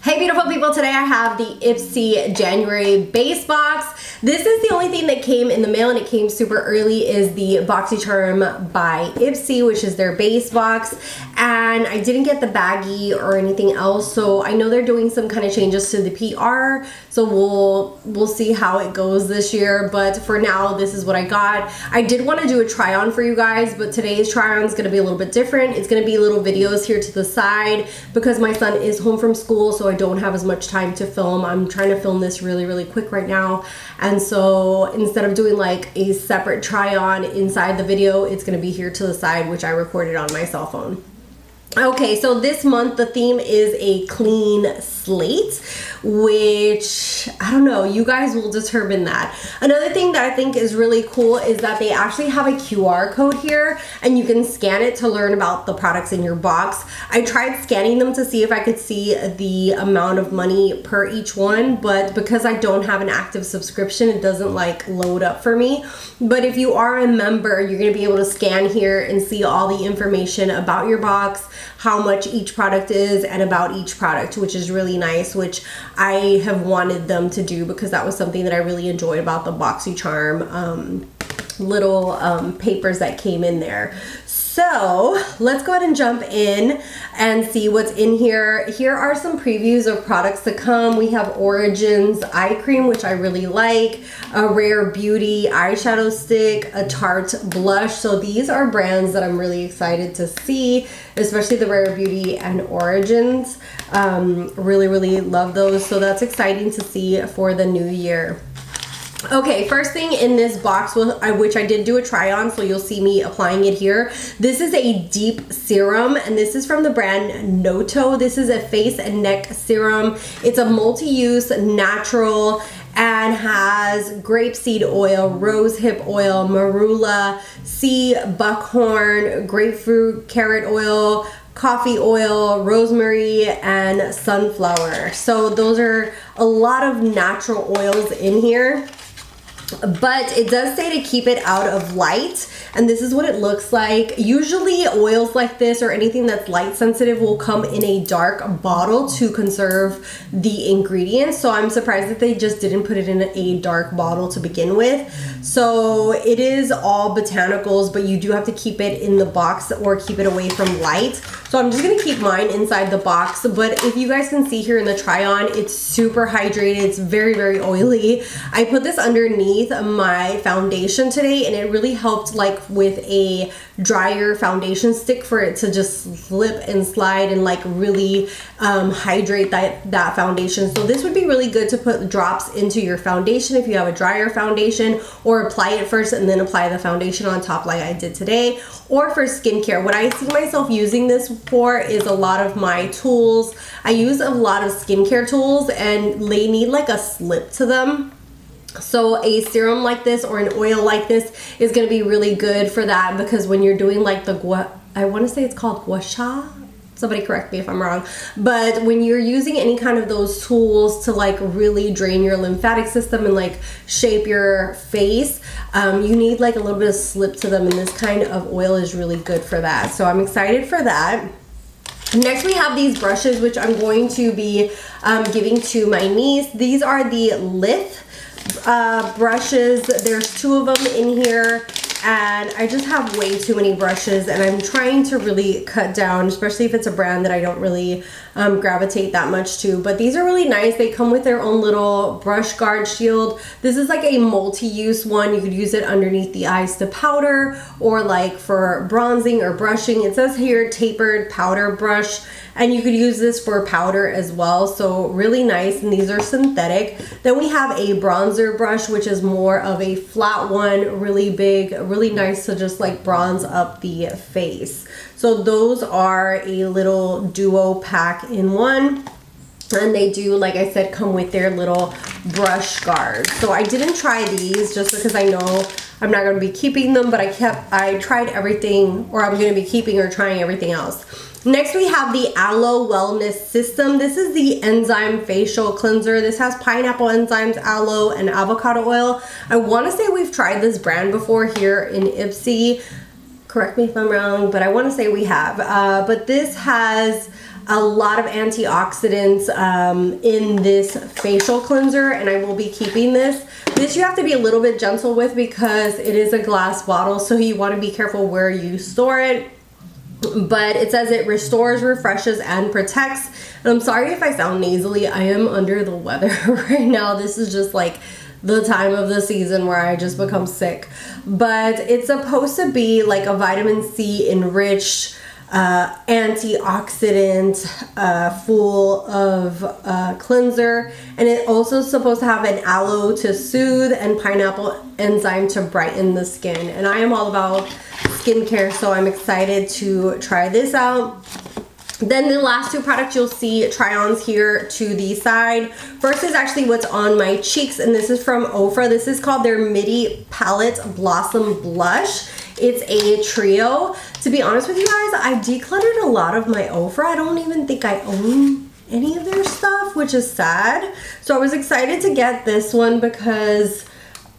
Hey beautiful people, today I have the IPSY January base box. This is the only thing that came in the mail and it came super early is the BOXYCHARM by IPSY, which is their base box. And I didn't get the baggie or anything else, so I know they're doing some kind of changes to the PR, so we'll see how it goes this year. But for now, this is what I got. I did want to do a try on for you guys, but today's try on is going to be a little bit different. It's going to be little videos here to the side because my son is home from school, so I don't have as much time to film. I'm trying to film this really quick right now, and so instead of doing like a separate try on inside the video, it's going to be here to the side, which I recorded on my cell phone. Okay, so this month the theme is a clean slate, which I don't know, you guys will determine that. Another thing that I think is really cool is that they actually have a QR code here and you can scan it to learn about the products in your box. I tried scanning them to see if I could see the amount of money per each one, but because I don't have an active subscription, it doesn't like load up for me. But if you are a member, you're gonna be able to scan here and see all the information about your box, how much each product is, and about each product, which is really nice, which I have wanted them to do because that was something that I really enjoyed about the BOXYCHARM little papers that came in there. So let's go ahead and jump in and see what's in here. Here are some previews of products to come. We have Origins eye cream, which I really like, a Rare Beauty eyeshadow stick, a Tarte blush. So these are brands that I'm really excited to see, especially the Rare Beauty and Origins. Really love those. So that's exciting to see for the new year. Okay, first thing in this box, which I did do a try on, so you'll see me applying it here. This is a deep serum, and this is from the brand Noto. This is a face and neck serum. It's a multi-use natural and has grapeseed oil, rose hip oil, marula, sea buckhorn, grapefruit, carrot oil, coffee oil, rosemary, and sunflower. So those are a lot of natural oils in here. But it does say to keep it out of light, and this is what it looks like. Usually oils like this or anything that's light sensitive will come in a dark bottle to conserve the ingredients, so I'm surprised that they just didn't put it in a dark bottle to begin with. So it is all botanicals, but you do have to keep it in the box or keep it away from light. So I'm just gonna keep mine inside the box, but if you guys can see here in the try on, it's super hydrated. It's very oily. I put this underneath my foundation today, and it really helped like with a drier foundation stick for it to just slip and slide and like really hydrate that foundation. So this would be really good to put drops into your foundation if you have a drier foundation, or apply it first and then apply the foundation on top like I did today. Or for skincare, what I see myself using this for is a lot of my tools. I use a lot of skincare tools and they need like a slip to them. So a serum like this or an oil like this is going to be really good for that, because when you're doing like I want to say it's called gua sha. Somebody correct me if I'm wrong. But when you're using any kind of those tools to like really drain your lymphatic system and like shape your face, you need like a little bit of slip to them, and this kind of oil is really good for that. So I'm excited for that. Next we have these brushes, which I'm going to be giving to my niece. These are the Lith brushes. There's 2 of them in here, and I just have way too many brushes, and I'm trying to really cut down, especially if it's a brand that I don't really gravitate that much to. But these are really nice. They come with their own little brush guard shield. This is like a multi-use one. You could use it underneath the eyes to powder, or like for bronzing or brushing. It says here tapered powder brush, and you could use this for powder as well. So really nice, and these are synthetic. Then we have a bronzer brush, which is more of a flat one, really big, really nice to just like bronze up the face. So those are a little duo pack in one, and they do, like I said, come with their little brush guards. So I didn't try these just because I know I'm not going to be keeping them, but I tried everything, or I'm going to be keeping or trying everything else. Next we have the Aloe Wellness System. This is the enzyme facial cleanser. This has pineapple enzymes, aloe, and avocado oil. I want to say we've tried this brand before here in IPSY. Correct me if I'm wrong, but I want to say we have. But this has a lot of antioxidants in this facial cleanser, and I will be keeping this. This you have to be a little bit gentle with because it is a glass bottle, so you want to be careful where you store it. But it says it restores, refreshes, and protects. And I'm sorry if I sound nasally. I am under the weather right now. This is just like the time of the season where I just become sick. But it's supposed to be like a vitamin C enriched antioxidant full of cleanser, and it also is supposed to have an aloe to soothe and pineapple enzyme to brighten the skin. And I am all about skincare, so I'm excited to try this out. Then the last two products you'll see try-ons here to the side. First is actually what's on my cheeks, and this is from Ofra. This is called their Midi Palette Blossom Blush. It's a trio. To be honest with you guys, I decluttered a lot of my Ofra. I don't even think I own any of their stuff, which is sad. So I was excited to get this one because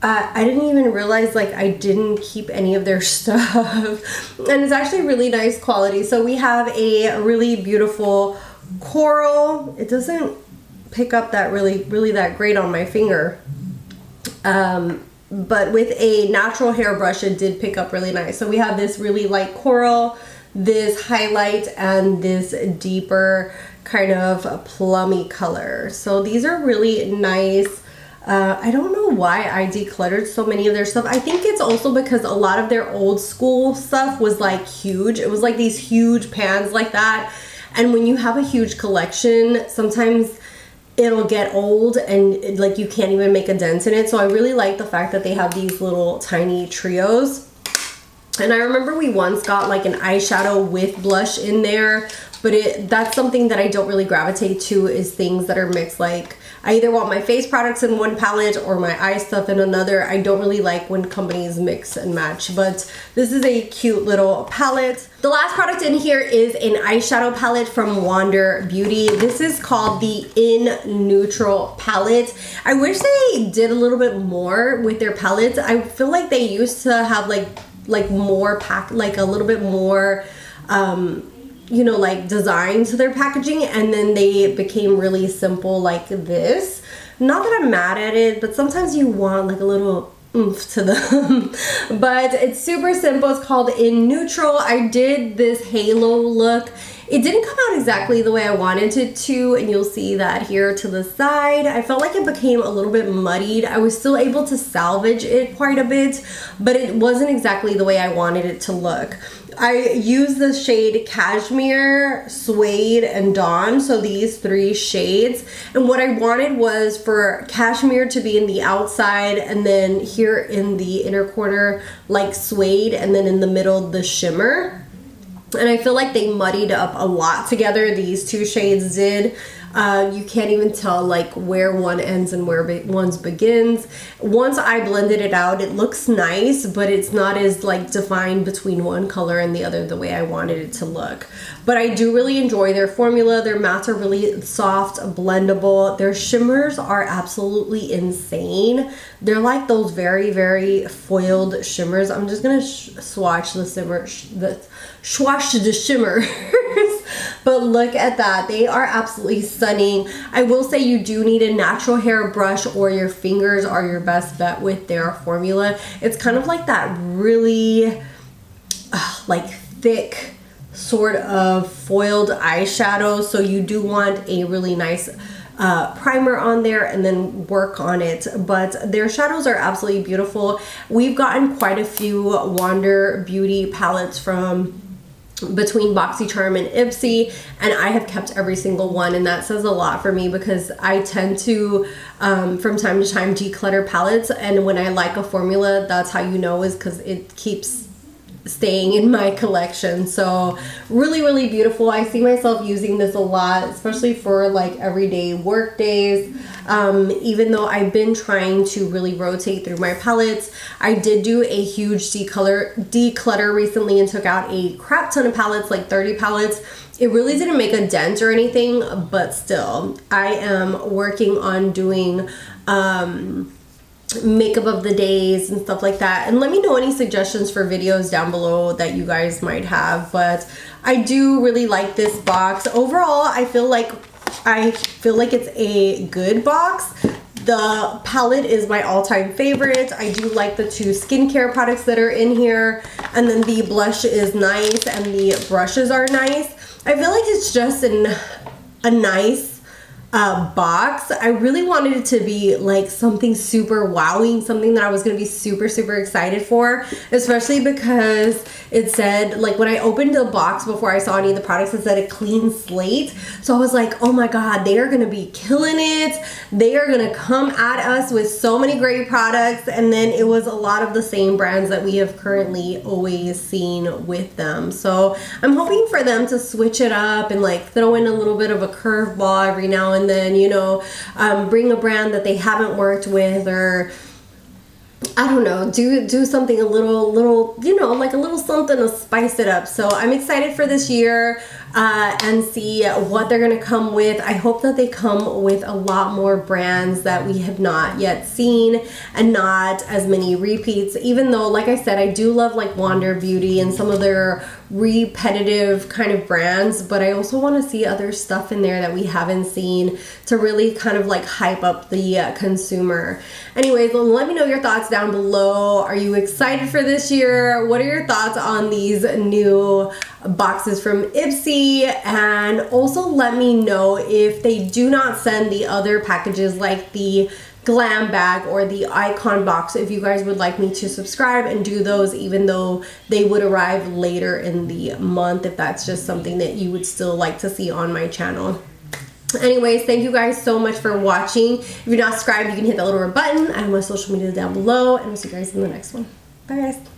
I didn't even realize like I didn't keep any of their stuff. And it's actually really nice quality. So we have a really beautiful coral. It doesn't pick up that really that great on my finger. But with a natural hairbrush, it did pick up really nice. So we have this really light coral, this highlight, and this deeper kind of plummy color. So these are really nice. I don't know why I decluttered so many of their stuff. I think it's also because a lot of their old school stuff was like huge. It was like these huge pans like that. And when you have a huge collection, sometimes it'll get old and like you can't even make a dent in it. So I really like the fact that they have these little tiny trios. And I remember we once got like an eyeshadow with blush in there, but that's something that I don't really gravitate to, is things that are mixed. Like I either want my face products in one palette or my eye stuff in another. I don't really like when companies mix and match, but this is a cute little palette. The last product in here is an eyeshadow palette from Wander Beauty. This is called the In Neutral palette. I wish they did a little bit more with their palettes. I feel like they used to have like more like a little bit more you know, like design to their packaging, and then they became really simple like this. Not that I'm mad at it, but sometimes you want like a little oomph to them. But it's super simple. It's called In Neutral. I did this halo look. It didn't come out exactly the way I wanted it to, and you'll see that here to the side. I felt like it became a little bit muddied. I was still able to salvage it quite a bit, but it wasn't exactly the way I wanted it to look. I used the shade Cashmere, Suede, and Dawn, so these three shades. And what I wanted was for Cashmere to be in the outside, and then here in the inner corner like Suede, and then in the middle the shimmer. And I feel like they muddied up a lot together. These two shades did. You can't even tell like where one ends and where one's begins. Once I blended it out, it looks nice, but it's not as like defined between one color and the other the way I wanted it to look. But I do really enjoy their formula. Their mattes are really soft, blendable. Their shimmers are absolutely insane. They're like those very foiled shimmers. I'm just gonna swatch the shimmers. But look at that. They are absolutely stunning. I will say you do need a natural hair brush, or your fingers are your best bet with their formula. It's kind of like that really like thick sort of foiled eyeshadow. So you do want a really nice primer on there and then work on it. But their shadows are absolutely beautiful. We've gotten quite a few Wander Beauty palettes from between BOXYCHARM and IPSY, and I have kept every single one, and that says a lot for me because I tend to from time to time declutter palettes, and when I like a formula, that's how you know, is because it keeps staying in my collection. So really beautiful. I see myself using this a lot, especially for like everyday work days. Even though I've been trying to really rotate through my palettes, I did do a huge declutter recently and took out a crap ton of palettes, like 30 palettes. It really didn't make a dent or anything, but still, I am working on doing makeup of the days and stuff like that. And let me know any suggestions for videos down below that you guys might have. But I do really like this box. Overall, I feel like it's a good box. The palette is my all-time favorite. I do like the 2 skincare products that are in here. And then the blush is nice and the brushes are nice. I feel like it's just a nice box. I really wanted it to be like something super wowing, something that I was going to be super excited for, especially because it said, like, when I opened the box before I saw any of the products, it said a clean slate. So I was like, oh my god, they are going to be killing it. They are going to come at us with so many great products. And then it was a lot of the same brands that we have currently always seen with them. So I'm hoping for them to switch it up and like throw in a little bit of a curveball every now and then, you know, bring a brand that they haven't worked with, or I don't know, do something a little, you know, like a little something to spice it up. So I'm excited for this year and see what they're gonna come with. I hope that they come with a lot more brands that we have not yet seen and not as many repeats, even though, like I said, I do love like Wander Beauty and some of their repetitive kind of brands, but I also want to see other stuff in there that we haven't seen to really kind of like hype up the consumer. Anyways, let me know your thoughts down below. Are you excited for this year? What are your thoughts on these new boxes from IPSY? And also let me know if they do not send the other packages like the glam bag or the icon box, if you guys would like me to subscribe and do those, even though they would arrive later in the month, if that's just something that you would still like to see on my channel. Anyways, thank you guys so much for watching. If you're not subscribed, you can hit that little red button. I have my social media down below, and we'll see you guys in the next one. Bye guys.